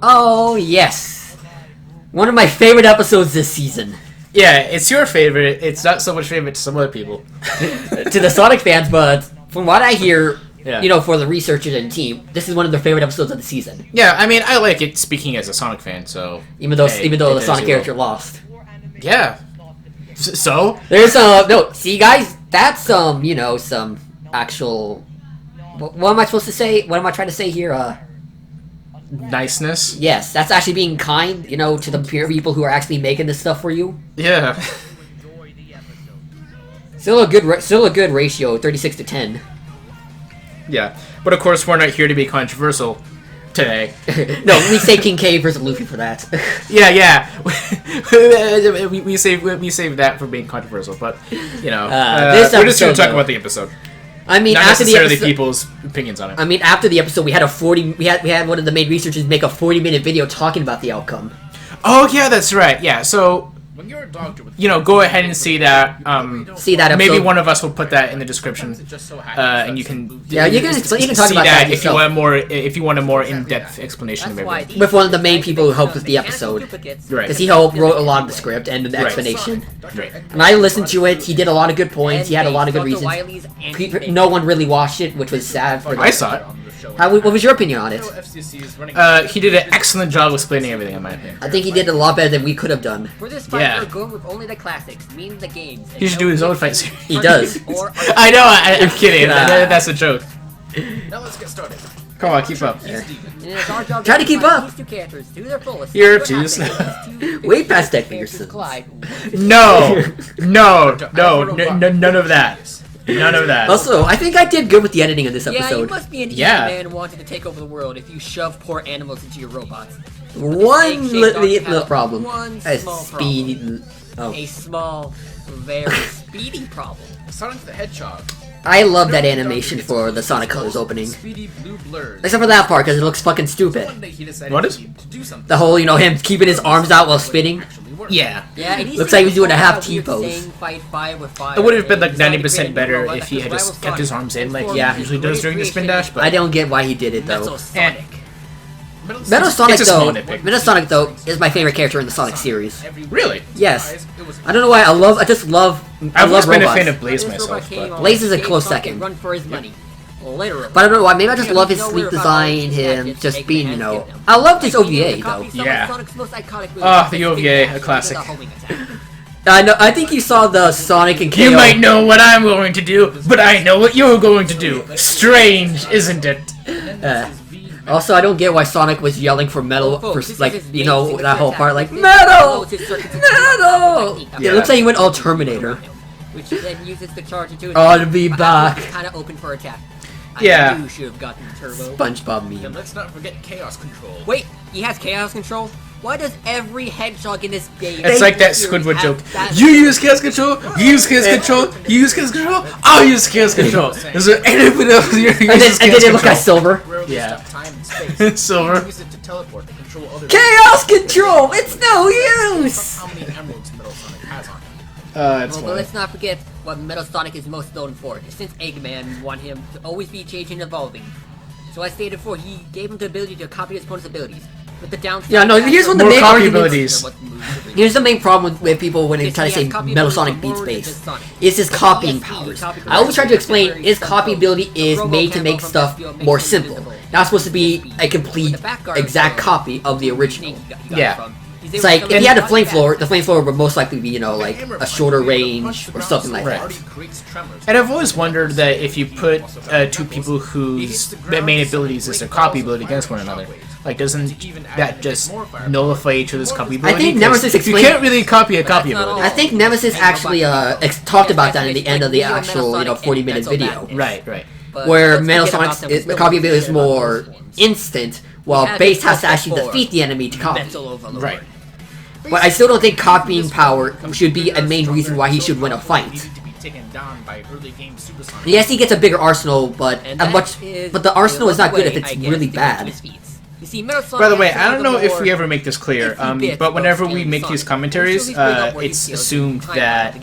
Oh, yes. One of my favorite episodes this season. Yeah, it's your favorite. It's not so much favorite to some other people. To the Sonic fans, but from what I hear, for the researchers and team, this is one of their favorite episodes of the season. Yeah, I mean, I like it speaking as a Sonic fan, so... Even though the Sonic character lost. Yeah. So? There's, no, see guys, that's, some actual... What am I supposed to say? What am I trying to say here? Niceness? Yes, that's actually being kind, to the people who are actually making this stuff for you. Yeah. Still a good ratio, 36 to 10. Yeah, but of course we're not here to be controversial today. No, we say King K versus Luffy for that. Yeah. we save that for being controversial, but we're just here to talk about the episode. I mean, not after necessarily the episode, people's opinions on it. I mean, after the episode, we had one of the main researchers make a 40-minute video talking about the outcome. Oh yeah, that's right. Yeah, so go ahead and see that. See that episode. Maybe one of us will put that in the description, and you can. Yeah, you can talk see about that if you want more. If you want a more in-depth explanation of everything. With one of the main people who helped with the episode, Right? Because he wrote a lot of the script and the explanation. Right. And I listened to it. He did a lot of good points. He had a lot of good reasons. No one really watched it, which was sad. I saw it. What was your opinion on it? He did an excellent job explaining everything, in my opinion. I think he did a lot better than we could have done. For this fight, we're going with only the classics, meaning the games. He should do his own fight series. He does. I know, I'm kidding. That's a joke. Now let's get started. Come on, keep up. Try to keep up. You're obtuse. Way past that, Pearson. No, none of that. None of that. Also, I think I did good with the editing of this episode. Yeah, you must be an evil man wanting to take over the world if you shove poor animals into your robots. One little problem. A small, very speedy problem. Sonic the Hedgehog. I love that animation for the Sonic Colors opening. Except for that part, because it looks fucking stupid. What is? The whole, him keeping his arms out while spinning. Yeah. Looks like he was doing a half T-pose. It would have been like 90% better if he had just kept his arms in, like he usually does during the spin dash. But I don't get why he did it though. Metal Sonic though is my favorite character in the Sonic series. Really? Yes. I don't know why. I've always been a fan of Blaze myself, but Blaze is a close second. But I don't know why. Maybe I just love his sleek design, him just being, I loved his OVA though. Yeah. Oh, the OVA, a classic. I know. I think you saw the Sonic and KO. You might know what I'm going to do, but I know what you're going to do. Strange, isn't it? Also, I don't get why Sonic was yelling for metal for that whole part, like metal. Yeah, it looks like he went all Terminator. Which then uses the charge into to be back. Kind of open for attack. Yeah. I should have gotten turbo. SpongeBob meme. And let's not forget Chaos Control. Wait, he has Chaos Control? Why does every hedgehog in this game... It's like that Squidward joke. You use Chaos Control, you use Chaos Control, you use Chaos Control, I'll use Chaos Control. Is there anybody else here who uses Chaos Control? And then look at Silver. Yeah. Silver. Chaos Control! It's no use! How many emeralds Metal Sonic has on him? But let's not forget what Metal Sonic is most known for. Since Eggman wanted him to always be changing and evolving. So as stated before, he gave him the ability to copy his opponent's abilities. With the downside, here's one of the more main copy arguments. abilities. Here's the main problem with people when they try to say Metal Sonic beats Base. Is his copying powers. I always try to explain his copy ability is made to make stuff more simple. Not supposed to be a complete, exact copy of the original. Yeah. It's like, if he had a flamethrower, the flamethrower would most likely be, like, a shorter range or something like that. And I've always wondered that if you put two people whose main abilities is their copy ability against one another, like, doesn't that just nullify each other's copy ability? I think Nemesis explained... You can't really copy a copy ability. I think Nemesis actually talked about that in the end of the actual, 40-minute video. Right. Where Metal Sonic's copy ability is more instant, while Base has to actually defeat the enemy to copy. Right. But I still don't think copying power should be a main reason why he should win a fight. Yes, he gets a bigger arsenal, but the arsenal is not good if it's really bad. By the way, I don't know if we ever make this clear, but whenever we make these commentaries, it's assumed that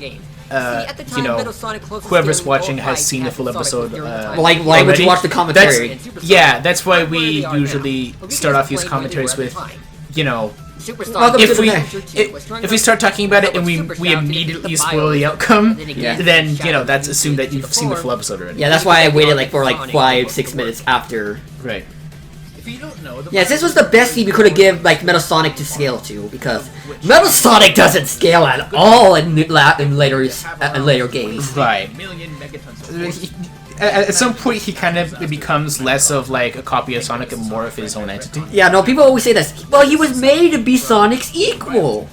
you know, whoever's watching has seen the full episode. Like when you watch the commentary. That's why we usually start off these commentaries with, you know, if we start talking about it and we immediately spoil the outcome, then you know that's assumed that you've seen the full episode already. Yeah, that's why I waited for 5-6 minutes after. Right. Yes, this was the best theme you could have given Metal Sonic to scale to, because Metal Sonic doesn't scale at all in later games. Right. At some point, he kind of becomes less of a copy of Sonic and more of his own entity. Yeah, no, people always say this. Well, he was made to be Sonic's equal.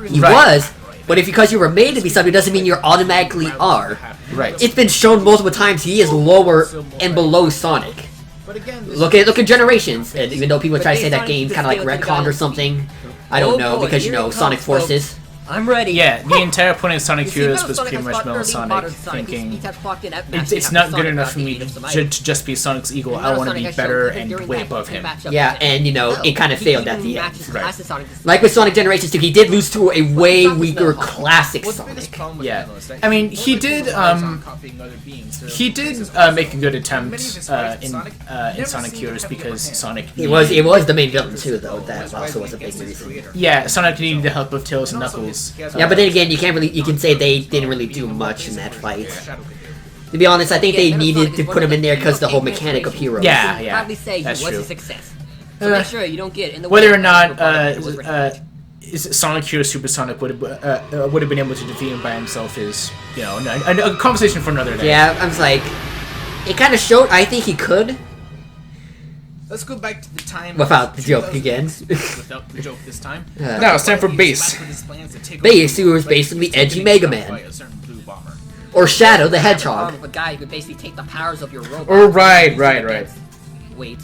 He was, but because you were made to be something doesn't mean you automatically are. Right. It's been shown multiple times he is lower and below Sonic. Look at Generations, and even though people try to say that game kind of retconned or something, I don't know, because Sonic Forces. I'm ready. Yeah, the entire point of Sonic Heroes was pretty much Metal Sonic thinking, it's not good enough for me to just be Sonic's equal, I want to be better and way above him. Yeah, and it kind of failed at the end. Right. Like with Sonic Generations 2, he did lose to a way weaker classic Sonic. Yeah, I mean, he did make a good attempt in Sonic Heroes because Sonic... It was the main villain too, though, that also was a big reason. Yeah, Sonic needed the help of Tails and Knuckles. Yeah, but then again, you can say they didn't really do much in that fight. To be honest, I think they needed to put him in there because the whole mechanic of Heroes. Yeah, that's true. So make sure you don't get in the whether or not Sonic Heroes Super Sonic would have been able to defeat him by himself is, you know, a conversation for another day. Yeah, I was like, it kind of showed. I think he could. Let's go back to the time without the joke again. Without the joke this time. Now it's time for Bass. Bass, who was basically edgy Mega Man. Or Shadow the Hedgehog. A guy who could basically take the powers of your robot. Or right. Wait.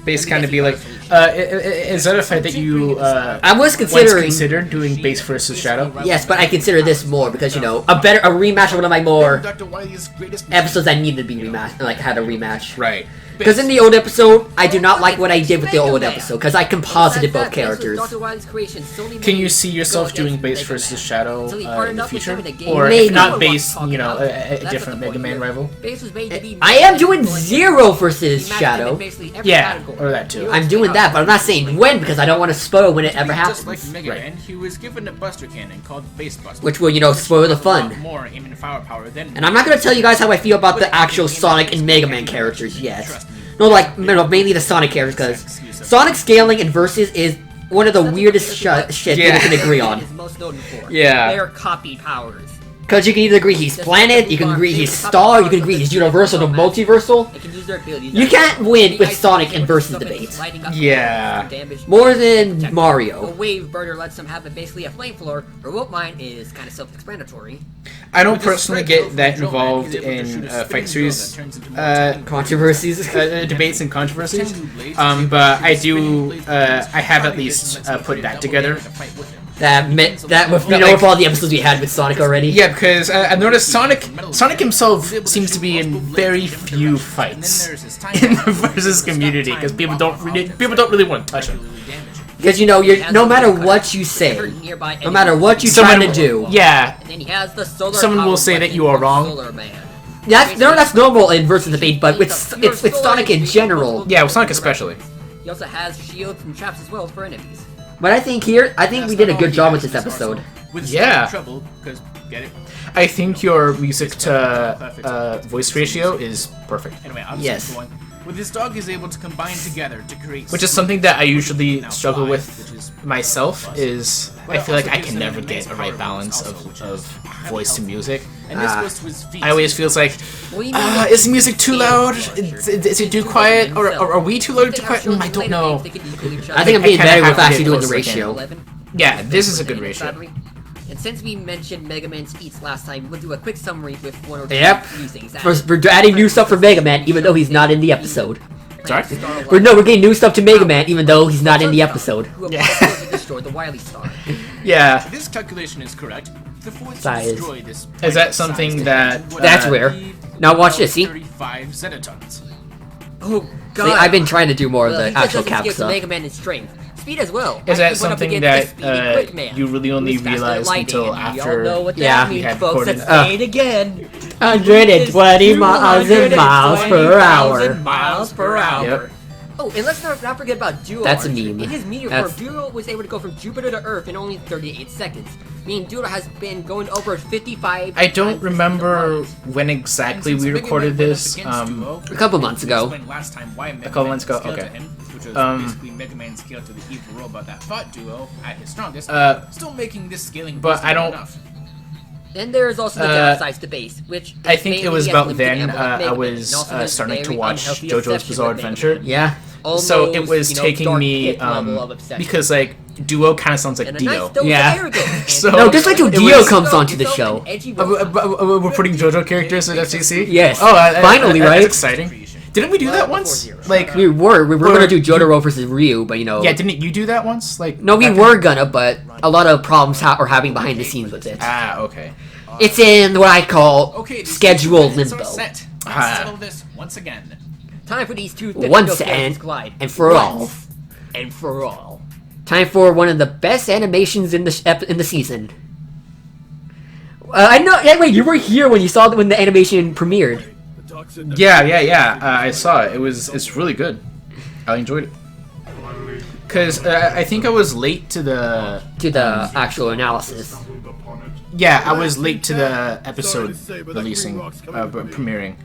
Bass kind of be like, is that a fight that you I was considered doing Bass versus Shadow? Yes, but I consider this more because a rematch of one of my more episodes that needed to be rematched, had a rematch. Right. Because in the old episode, I do not like what I did with the old episode, because I composited both characters. Can you see yourself doing Bass versus Shadow in the future? Or Maybe. if not Bass, a different Mega Man rival? I am doing Zero versus Shadow. Yeah, or that too. I'm doing that, but I'm not saying when, because I don't want to spoil when it ever happens. Like Mega Man, he was given a Buster Cannon called Bass Buster. Which will, spoil the fun. More aim and firepower than. And I'm not going to tell you guys how I feel about the actual Sonic and Mega Man characters yet. No, mainly the Sonic characters, because Sonic scaling in Versus is one of the weirdest shit people can agree on. Yeah. Their copy powers. Because you can either agree he's planet, you can agree he's star, you can agree he's universal to multiversal. You can't win with Sonic and Versus debates. Yeah. More than Mario. A wave burner lets them have basically a flamethrower. Remote mine is kind of self-explanatory. I don't personally get that involved in fight series controversies, debates and controversies. But I do. I have at least put that together. With all the episodes we had with Sonic already. Yeah, because I've noticed Sonic himself seems to be in very few fights in the Versus community because people don't really want to touch him. Because no matter what you say, no matter what you try to do, someone will say that you are wrong. That's normal in Versus debate, but with Sonic in general. Yeah, with Sonic especially. He also has shields and traps as well for enemies. But I think we did a good job with this episode. Yeah. I think your music to voice ratio is perfect. Anyway, yes. With his dog is able to combine together to create. Which is something that I usually struggle with myself. Is I feel like I can never get a right balance of voice to music. I always feels like, is the music too loud? Is it too quiet? Or are we too loud or too quiet? I don't know. I think I'm getting better with actually doing the ratio. Yeah, this is a good ratio. And since we mentioned Mega Man's feats last time, we'll do a quick summary with one or two new things. We're adding new stuff for Mega Man, even though he's not in the episode. Sorry? We're getting new stuff to Mega Man, even though he's not in the episode. Yeah. Destroy the Wily Star. Yeah. If this calculation is correct, the force destroy this. Is that something that... That's rare. Now watch this, see? 35 zettatons. Oh god! See, I've been trying to do more of Well, the he just actual doesn't Cap skip stuff. Mega Man in strength. Speed as well. Is He that went up something against that the speedy Quick Man, you really only who's faster than realized lightning, until and after? We all know what Yeah. that we means, had folks. recorded? Let's say it again. 120 miles per hour. 200,000 miles per hour. Yep. Oh, and let's not forget about Duo. That's a Archer. meme. In his meteor That's- form, Duo was able to go from Jupiter to Earth in only 38 seconds. Meaning Duo has been going over 55 I don't times remember the speed when exactly Since we Mega Man recorded went up this. against Duo, A couple months we ago. explained last time why Mega couple Man months ago, scaled okay. to him, which was basically Mega Man scaled to the evil robot that fought Duo at his strongest, still making this scaling but boost I don't- enough. Then there's also the downsides to base, which I think it was about then I was was starting to watch JoJo's Bizarre Adventure. Yeah. So it was taking me because like Duo kind of sounds like Dio. Yeah. So No, just wait till it Dio was- comes onto the show. We're putting JoJo characters in FCC. Yes. Oh, Finally, that's right? exciting. Didn't we do that once? Like, We were gonna do Jotaro versus Ryu, but you know. yeah, didn't you do that once? Like, No, we back were gonna, but a lot of problems are happening behind the scenes with it. Ah, okay. It's in what I call Okay, these schedule two minutes are limbo. set. Let's Ah. settle this once again. Time for these two Once and collide. and for all. Once and for all. Time for one of the best animations in the season. I know. Yeah, wait, you were here when you saw when the animation premiered. Yeah. I saw it. It's really good. I enjoyed it. Cause I think I was late to the Actual analysis. yeah I was late to the episode releasing premiering.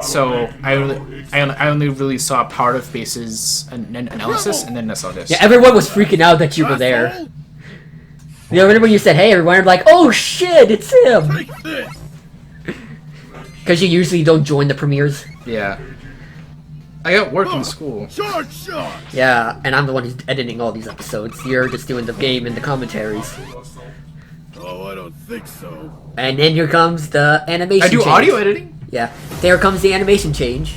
So I only really saw part of Base's analysis, and then I saw this. Yeah, everyone was freaking out that you were there. You know, remember when you said, "Hey, everyone," I'm like, "Oh shit, it's him!" Because you usually don't join the premieres. Yeah. I got work in school. Yeah, and I'm the one who's editing all these episodes. You're just doing the game and the commentaries. Oh, I don't think so. And then here comes the animation I do change. audio editing. Yeah, there comes the animation change.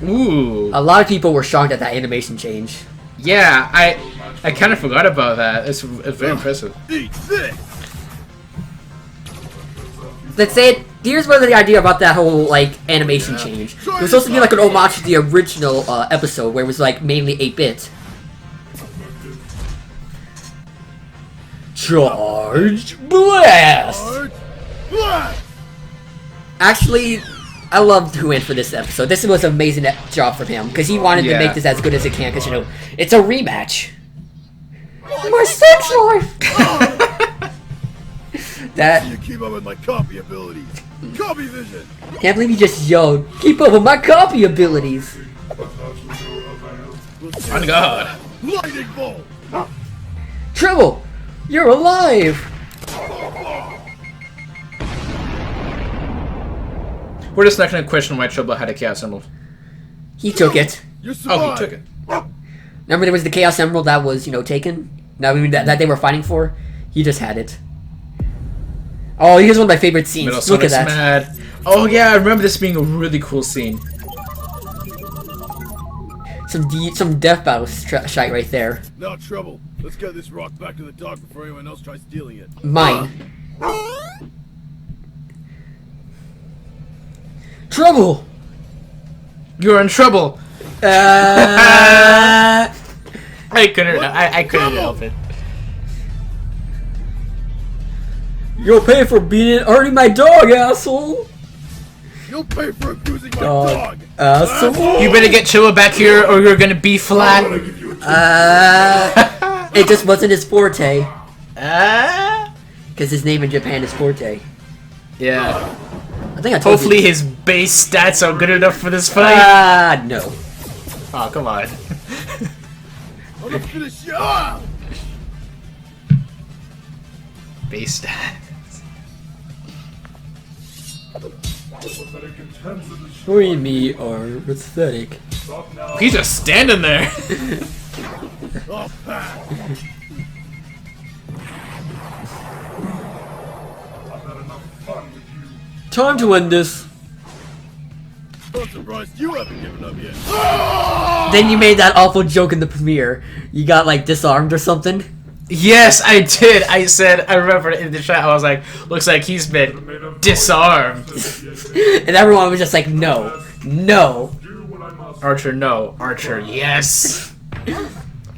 Ooh. A lot of people were shocked at that animation change. Yeah, I kind of forgot about that. It's very impressive. Eat this! Let's say, here's what the idea about that whole, like, animation change. It was supposed to be like an homage to the original episode, where it was, like, mainly 8-bit. Charge Blast! Hard blast! Actually, I loved who went for this episode. This was an amazing job from him, because he wanted to Yeah. make this as good as it can, because, you know, it's a rematch. My sex life! That... You keep up with my copy abilities. Copy vision! Can't believe you just yelled, "Keep up with my copy abilities!" On God. Lightning bolt! Trouble! You're alive! We're just not going to question why Trouble had a Chaos Emerald. He took it. You Oh, survived! he took it. Remember there was the Chaos Emerald that was, you know, taken? Now that they were fighting for? He just had it. Oh, here's one of my favorite scenes. Metal Look at Sonic's that. mad. Oh yeah, I remember this being a really cool scene. Some death battle shite right there. Now, Trouble, let's get this rock back to the dock before anyone else tries stealing it. Mine. Trouble! You're in trouble. Uh, I couldn't help it. You'll pay for hurting my dog, asshole! You'll pay for abusing my Dog. dog! Asshole! You better get Chilla back here, or you're gonna be flat. It just wasn't his forte. Ah. Because his name in Japan is Forte. Yeah. I think I told Hopefully you. his base stats are good enough for this fight. No. Oh, come on. I'm gonna finish you off! Base stats. We and me are pathetic. He's just standing there. I'll pass! Time to end this. I'm surprised you haven't given up yet. Then you made that awful joke in the premiere. You got like disarmed or something. Yes, I did. I remember in the chat, I was like, looks like he's been disarmed. And everyone was just like, no. No. Archer, no. Archer, yes.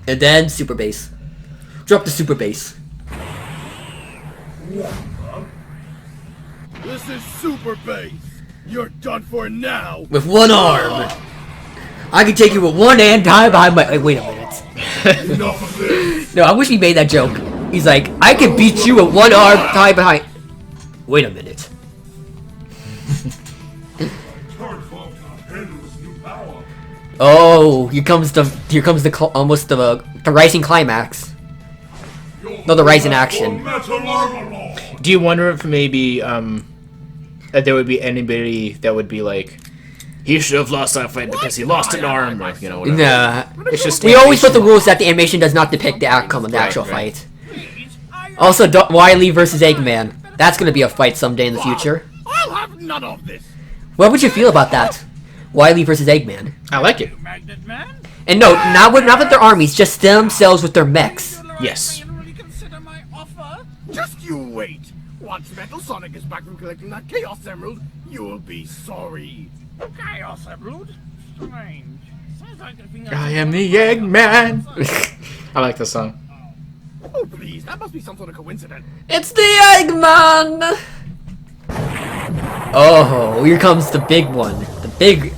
And then super bass. Drop the super bass. This is super bass. You're done for now. With one arm. I can take you with one hand tied behind my... Wait a minute. Enough of this. No, I wish he made that joke. He's like, I can beat you with one arm tied behind... Wait a minute. Oh, here comes the rising climax. No, the rising action. Do you wonder if maybe that there would be anybody that would be like, he should have lost that fight because he lost an arm, or, you know, whatever. Nah. It's just We always put the rules that the animation does not depict the outcome of the actual fight. Also, Wily versus Eggman. That's gonna be a fight someday in the future. I'll have none of this. What would you feel about that? Wily versus Eggman. I like it. Magnet Man? And no, not with their armies, just themselves with their mechs. Yes. Just you wait. Once Metal Sonic is back from collecting that Chaos Emerald, you'll be sorry. Chaos Emerald? Strange. Sounds like a thing I am the Eggman. I like this song. Oh please, that must be some sort of coincidence. It's the Eggman! Oh, here comes the big one. The big...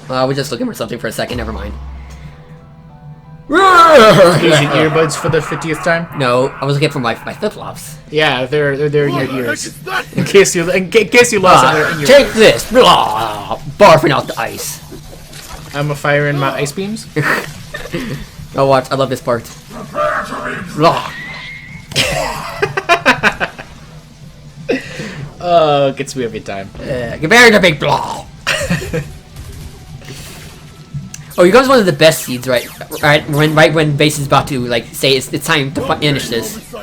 we're just looking for something for a second, never mind. Using earbuds for the 50th time? No, I was looking for my flip-flops. Yeah, they're in your What the heck ears. is that? In case you lost it, they're in your Take this! Blah, barfing out the ice. I'm a fire in my ice beams. Oh, watch, I love this part. Blah. Oh, it gets me every time. Compared to big blah. Oh, here comes one of the best scenes, right when Base is about to like say it's time to finish this.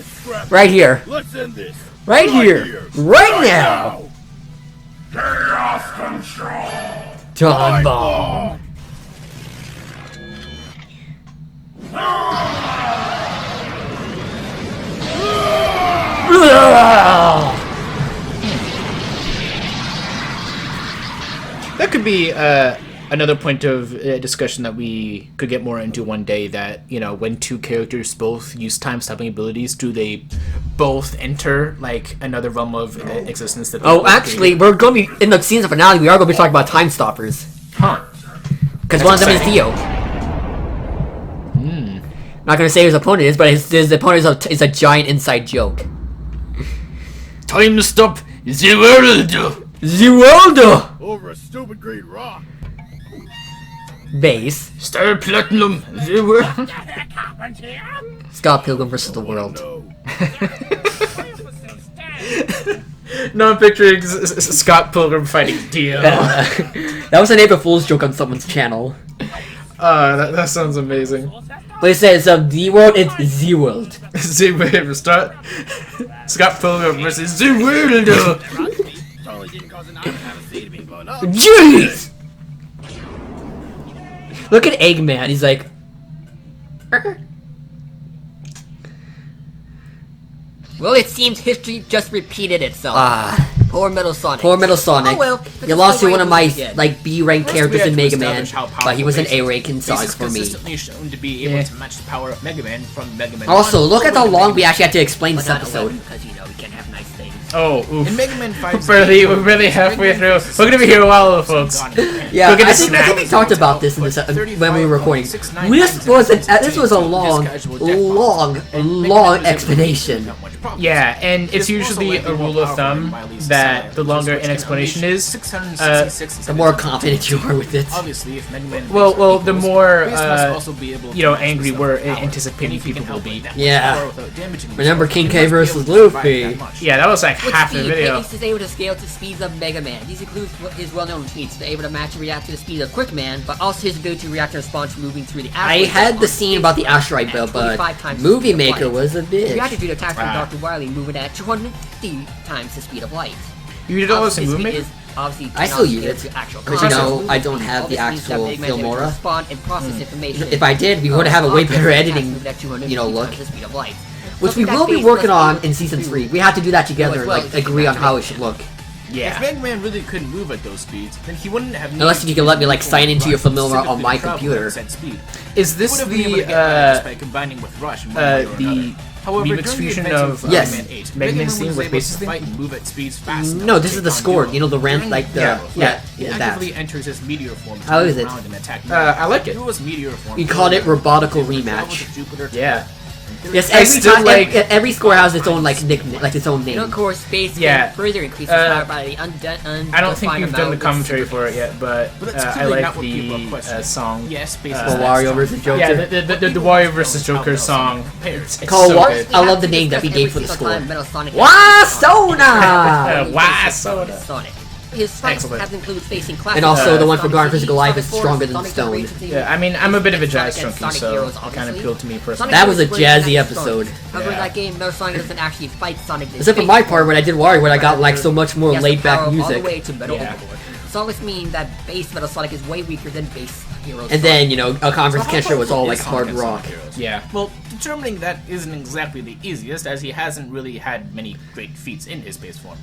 Right here, Let's end this. right here, right now. Chaos Control. Time bomb. That could be another point of discussion that we could get more into one day, that, you know, when two characters both use time-stopping abilities, do they both enter, like, another realm of existence that... Oh, actually, we're going to be, in the season finale, we are going to be talking about time stoppers. Huh. Because one of them is Dio. Not going to say who his opponent is, but his opponent is a giant inside joke. Time stop the world! The world! Over a stupid green rock. Base. Star Platinum, the world. Scott Pilgrim vs. the World. No, I'm picturing Scott Pilgrim fighting Dio. That was an April Fool's joke on someone's channel. That sounds amazing. But it says the world, it's the world. The world, start. Scott Pilgrim versus the world. Totally didn't cause an eye to have a seed being blown up. Jeez! Look at Eggman, he's like... Well, it seems history just repeated itself. Poor Metal Sonic. Poor Metal Sonic. Oh well. You lost to one of my, Again. like, B-rank First, characters we in have to Mega Man, establish how but he powerful was an Base is. A-rank in Base Sonic is for me. consistently shown to be able to match the power of Mega Man from Mega Man Also, 1 look at all how the way to long Mega we Man actually had to explain this But not episode. 11, because, you know, we can't have nice things. Oh, oof. In Mega Man 5, We're really halfway through. We're gonna be here a while, folks. Yeah, Go get I a think snack. we talked about this in this when we were recording. This was a long explanation. Yeah, and it's usually a rule of thumb that the longer an explanation is, The more confident you are with it. Obviously, if Mega Man well, the more Base must also be able to angry use we're some power, anticipating and if he people can will help be. that Yeah. power without damaging Remember himself, King he K must be versus able to survive Luffy? that much. Yeah, that was like With half the speed, video. Base is able to scale to speeds of Mega Man. These include his well-known feats, able to match and react to the speed of Quick Man, but also his ability to react and respond to moving through the I asteroid had belt the on scene space about the belt asteroid at belt, 25 but times the Movie speed of Maker light. was a He reacted bitch. to attacks from Dr. Wily, moving at 250 times the speed of light. You did all this in His Movie speed Maker? is obviously I still use cannot it, scale to actual because, you combat. know, I don't have All the this means that actual Mega Man can Filmora. respond and process information. If I did, we would have a way better editing, Moving at 250 you know, look. times the speed of light. which we will be working on in Season 3. We have to do that together and like agree on how it should look. Yeah. If Mega Man really couldn't move at those speeds, then he wouldn't have. Unless you can let me like sign into your familiar on my computer. Is this by combining with Rush the remix fusion of Yes. Mega Man's theme with Base's theme? Move at speeds fast No, this is the score. You know the ramp, like the He that. actively enters his meteor form. How is it? I like it. Meteor form. We called it Robotical Rematch. Yeah. Yes, still every score has its own like nickname, like its own name. And of course, space Yeah. can further increase its power by the I don't think we've done the commentary for it yet, but I like the song. Yes, The Wario vs. Joker. Yeah, the Wario vs. Joker song. It's Called so what? good. I love the name that we gave for the score. Wasona! Wasona! Sonic. His fights Excellent. have included facing classic. And also the one for Sonic Garden CD, Physical Life is Sonic stronger 4, than Sonic Stone. Generations, Yeah, I mean, I'm a bit of a jazz Sonic and junkie, Sonic so Heroes, it kind of obviously. appealed to me personally. That was a Sonic jazzy Sonic. episode. However, Yeah. that game, Metal Sonic doesn't actually fight Sonic. Except for my part when I did Wario, when I got like so much more laid back All the music. way to Metal Yeah. Overlord. So this means that base Metal Sonic is way weaker than base Heroes. And then, you know, a conference Kensher was all like hard rock. Yeah. Well, determining that isn't exactly the easiest, as he hasn't really had many great feats in his base form.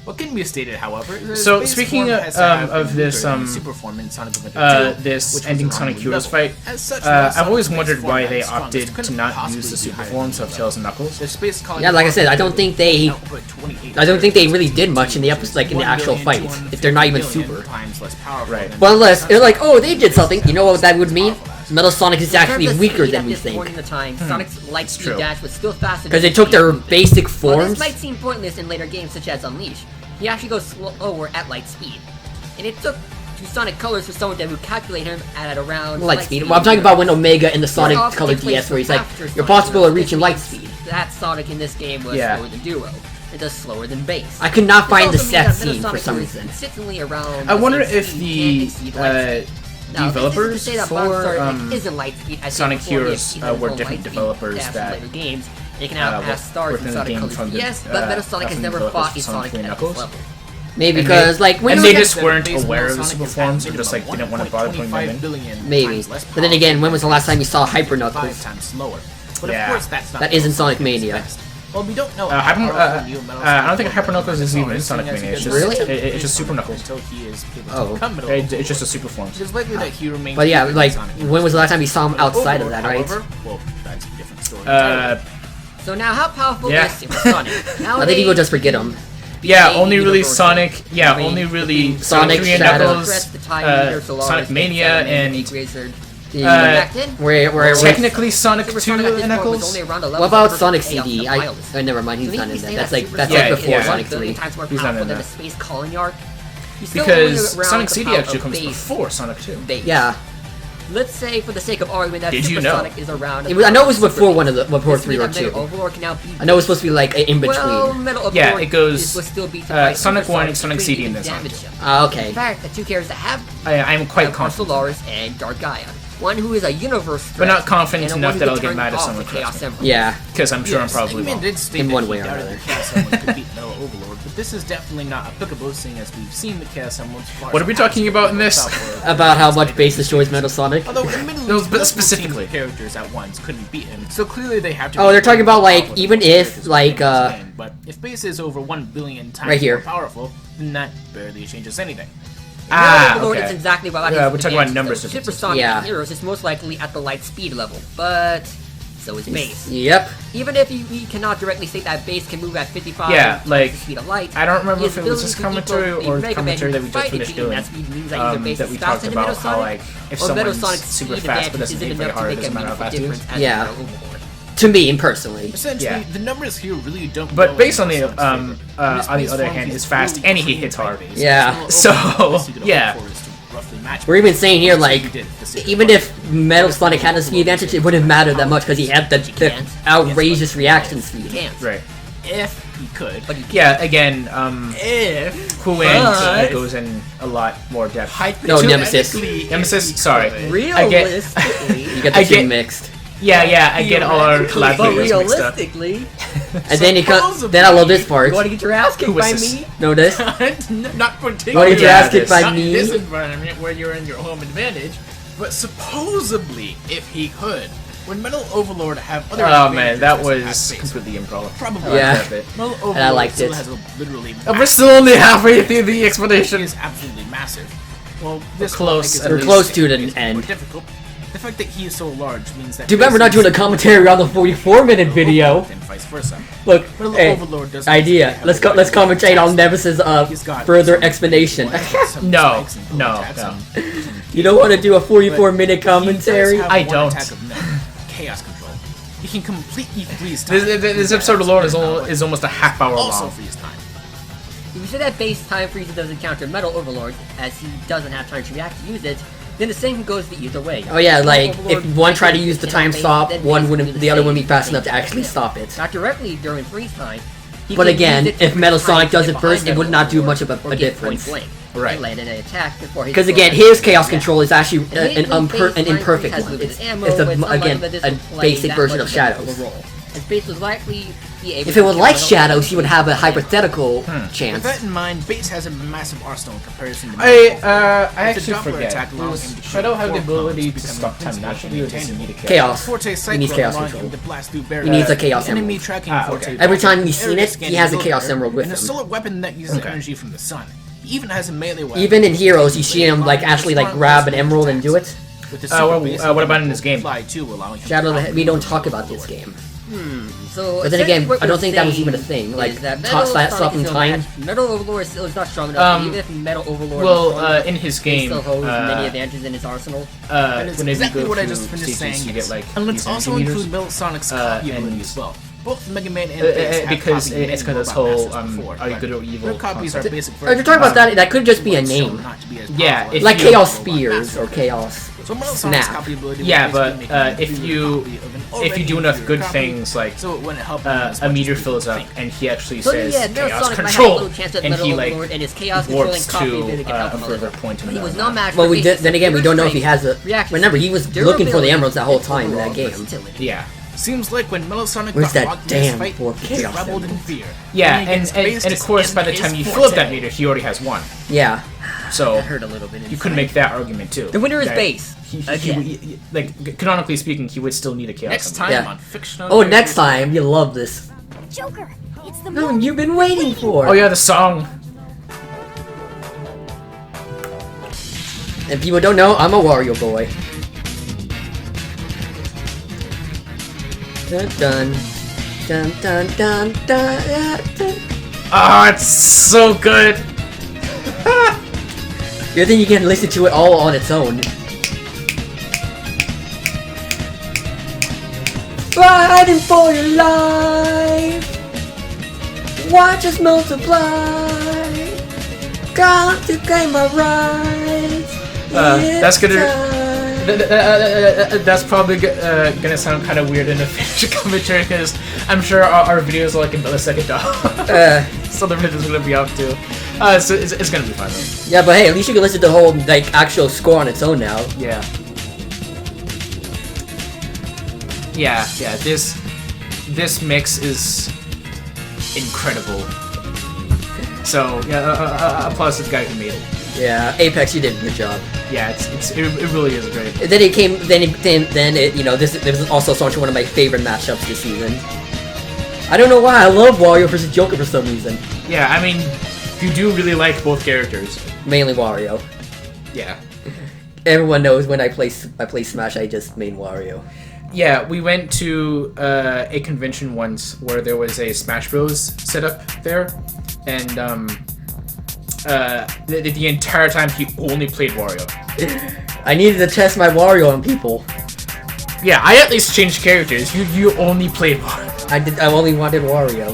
What can be stated, however, is that So, his base speaking form has to have of been this, weaker than Super Form in Sonic Adventure 2, this which was ending an Sonic ongoing Heroes level. fight, As such, I've always Sonic's wondered base why form they at its opted strongest to couldn't not possibly use the be super higher forms than of Tails and Knuckles. The space colony Yeah, like I said, I don't think they output 28 really did much in the episode, like in the actual fight. If they're not even super. times less powerful Right. than Well, unless they're like, oh, they did something. You know what that would mean? Metal Sonic is actually weaker than we think. In the time, Sonic's light speed true. dash was still faster. Because than they took speed. their basic While forms. this might seem pointless in later games such as Unleash, he actually goes slower at light speed. And it took to Sonic Colors for someone to calculate him at around Light speed. Well, I'm talking about when Omega in the Sonic Off Color takes place DS, where he's like, after you're Sonic possible Heroes. of reaching This light means speed. That Sonic in this game was Yeah. slower than Duo. It does slower than Base. I could not This find the also means set that Metal scene for Sonic some is reason. consistently around I wonder the if same the speed can't exceed light speed. Now, developers this is to say that for Bombstar isn't light speed, as Sonic before they Heroes have were their own different light speed developers dash in that later games. They can outpass stars worked in in the Sonic game Colors. from the, Yes, but Metal Sonic has from the never developers fought for a Sonic Sonic 3 at this Knuckles. level. Maybe because, like, when and you they look just at, weren't aware of the super forms, or just like didn't want to bother putting them in. maybe. But then again, when was the last time you saw Hyper Knuckles? 5 times slower. But Yeah. of course, that's not That isn't Sonic Mania. Well, we don't know. I don't think Hyper Knuckles is even in Sonic Mania. It's just, Really? it's just Super Knuckles. Until he is able to Oh. become Metal It's just a super form. It is likely that he remains. But yeah, weaker like, than Sonic when was the last time you saw him But outside of Overlord, that, right? however, well, that's a different story. So now, how powerful Yeah. is Super Sonic? I think people just forget him. Yeah, Being only really universal. Sonic. Yeah, I mean, only really Sonic, 3 and Shadow. Knuckles, Sonic Mania, and Where technically Sonic Super 2 Sonic at this and point was Knuckles. only around a level What about of Sonic Chaos CD? and Wildest. Never mind, So he's we not can in say there. that That's like Super that's Sonic like before is Sonic a billion 3. times more He's not powerful in than that. the Space Calling Arc. He's still Because only around Sonic the CD power actually of comes base. before Sonic 2. Base. Yeah, Let's say, for the sake of argument, that Did you Super know? Sonic is around. I know it was before one of the before This 3 or means that 2. Metal Overlord can now beat I know it was supposed to be like in between. Well, Metal Yeah, Overlord it goes, was still beaten by Sonic Super 1, Sonic to CD, even and then Sonic damage 2. him. Okay. In fact, the two characters that have I'm quite are confident. Solaris and Dark Gaia. One who is a universe But threat, not confident and enough one that who I'll can get turn mad if off someone the corrects Chaos me. Emerald. Yeah. Because I'm sure I'm probably Eggman wrong. did state In that one he way or doubted another. the Chaos Emerald could beat Metal Overlord, but this is definitely not applicable, seeing as we've seen the Chaos Emeralds far What are we talking about in this? About how much base destroys Metal Sonic. Although, admittedly, No, multiple specifically. teams of characters at once couldn't beat him, so clearly they have to. Oh, be they're talking about, more like, powerful even than if, characters like, within this game. But if base is over 1 billion times Right here. more powerful, then that barely changes anything. Ah, Metal Overlord okay. is exactly what Yeah, we're talking about numbers Super differences. Sonic Yeah. and Heroes is most likely at the light speed level, but so is base. Yep. Even if we cannot directly state that base can move at 55 Yeah, times like, the speed of light, I don't remember his if it was ability this to commentary equal or the the Mega Man commentary that we who just fight finished defeating doing. that speed means that either base That is we faster talked than about Metal how, Sonic, like, if or Metal someone's Sonic's super speed fast but advantage doesn't isn't hit very enough to hard, make a doesn't matter how meaningful fast he is. difference as Yeah. Metal Overlord. To me, personally. Essentially, Yeah. the numbers here really don't. But go based in on the Sonic's favor. In his on the base other form, hand, he's is fast really and he exceeded hits by hard. base. Yeah. So, All he could yeah. hope for is to roughly match We're even saying here, like, He did the same even thing. if Metal Sonic had a speed advantage, it wouldn't matter that much because he had the can't. outrageous reaction You speed. can't. Right. if he could, But you Yeah, again, if who wins But- goes in a lot more depth. No, Nemesis. Nemesis, sorry. realistically, You get the I two get- mixed. Yeah, I get all our but collaborators mixed up. realistically, And then he comes. Then I love this part. you want to get your ass kicked Who was by this? me? Notice. not particularly. Why did you Yeah, ask it by Not in this me? environment where you're in your home advantage, but supposedly, if he could, When Metal Overlord have other Oh man, that was completely improv. Probably Yeah. Metal Overlord And I liked still it. has a literally We're still only halfway through the explanation. is absolutely massive. Well, this close, will at make it We're close least. to the more end. difficult. The fact that he is so large means that Too bad we're not doing a commentary on the 44-minute video. and vice versa. Look, Metal hey, Overlord doesn't idea. have Let's a go. wide Let's range of commentate on attacks. Nevis's He's got further some explanation. some No, spikes and no, attacks no. and- You don't want to do a 44-minute He does commentary? have I one don't. attack of note, Chaos Control. He can completely freeze time. This episode alone is almost a half hour Also long. freeze time. If you say that base time Frieza doesn't counter Metal Overlord, as he doesn't have time to react to use it, then the same goes the either way. Oh yeah, like Metal if Overlord one tried to might use the hit on time base, stop, then one base wouldn't, will the other wouldn't be save fast the enough to same actually time. stop it. Not directly during freeze time. He But can again, use it if to Metal freeze time Sonic to does get it first, behind it would Metal not do much Overlord of a or get point difference. blank Right. and land in an attack before his Because sword again, has his to Chaos react. Control is actually Admittedly, an base imperfect has one. limited It's ammo, a, but somebody again, that a doesn't play basic that version much of a critical Shadows. role. His base would likely be able If it to was kill like Metal Shadows, he would have a Overlord. hypothetical With chance. that in mind, Base has a massive arsenal in comparison to I Metal actually Doppler forget. attack allowing him to Shadow kill have the 4 ability to clones, stop time becoming naturally, or does he intangible. need a Chaos. Forte He Cyclone needs Chaos allowing Control. him to blast through He needs a barriers, Chaos enemy Emerald. tracking Ah, Forte okay. Every time Cyclone, he's seen area it, he scanning has a build Chaos there, Emerald with and him. it's still a weapon that uses Okay. energy from the sun. He even has a melee weapon. Even in Heroes, you see him like actually like grab an emerald and do it. With his what super base, about in this game? Fly too, allowing him Shadow, to of the, we don't talk about this game. So, But then again, essentially what I don't we're think that was saying even a thing. Like is that top Metal stop Sonic in is no time. match. Metal Overlord still is not strong enough. Even if Metal Overlord is strong enough, in his he game, still holds many advantages in his arsenal. And it's whenever exactly you go what I through just finished stages, saying. you get like And let's these also energy include meters. Metal Sonic's copy and- ability as well. Both Mega Man and Base have because copy it's got many this robot whole masters before, are you but good or evil their copies are concept. basic If you're versions talking about of that, that could just be a what's shown name. not to be as Yeah, powerful if as Like you- Chaos robot Spears master. or Chaos. So Metal Sonic's Snap. copy ability Yeah, would but basically make him if a you copy of an if you do already enough inferior good copy, things like so it wouldn't help him as a much meter as people fills up think. and he actually So says yeah, Metal Chaos Sonic might have a Control, little chance at and Metal he like Overlord and his Chaos Controlling warps copy to ability can help a him a further little. point in But he the was map. not matched Well, for we Base's did, then again, we don't know if he has a. reaction Remember, he was looking for the emeralds that whole time in that overall game. versatility. Yeah. Seems like when Metal Sonic Where's got that locked in this damn fight, poor he Chaos rebelled in Emerald? fear. Yeah, Going against Base and of course just by the isn't time you his fill up that forte. meter, he already has one. Yeah. So That hurt a little bit. you could make that argument too. The winner is That Base. like canonically speaking, he would still need a Chaos Next Emerald. time Yeah. on Fictional Oh, Characters. next time, you love this. Joker, it's the No, moment you've been waiting for. Oh yeah, the song. And people don't know, I'm a Wario boy. Dun dun. Dun dun dun dun dun. Oh, it's so good. You think you can listen to it all on its own. Fighting for your life. Watch us multiply. Got to claim my rights. That's gonna- It's That's probably gonna sound kind of weird in a future commentary because I'm sure our videos are like a millisecond long. So the video's gonna be up too. So it's gonna be fun though. yeah, but hey, at least you can listen to the whole like actual score on its own now. Yeah. Yeah. This mix is incredible. So yeah, applause to the guy who made it. Yeah, Apex, you did a good job. Yeah, it really is great. Then it came. Then it. You know, this was also such one of my favorite matchups this season. I don't know why I love Wario versus Joker for some reason. Yeah, I mean, you do really like both characters. Mainly Wario. Yeah. Everyone knows when I play Smash, I just main Wario. Yeah, we went to a convention once where there was a Smash Bros. Setup there, and the entire time he only played Wario. I needed to test my Wario on people. Yeah, I at least changed characters. You only played Wario. I only wanted Wario.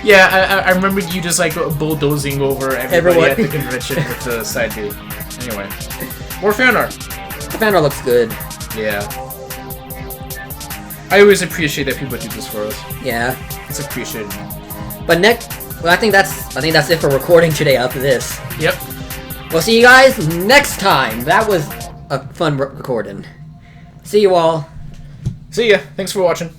Yeah, I remember you just like bulldozing over everybody Everyone. at the convention with the side view. Anyway, more fan art. The banner looks good. Yeah. I always appreciate that people do this for us. Yeah. It's appreciated. But well, I think that's it for recording today after this. Yep. We'll see you guys next time. That was a fun recording. See you all. See ya. Thanks for watching.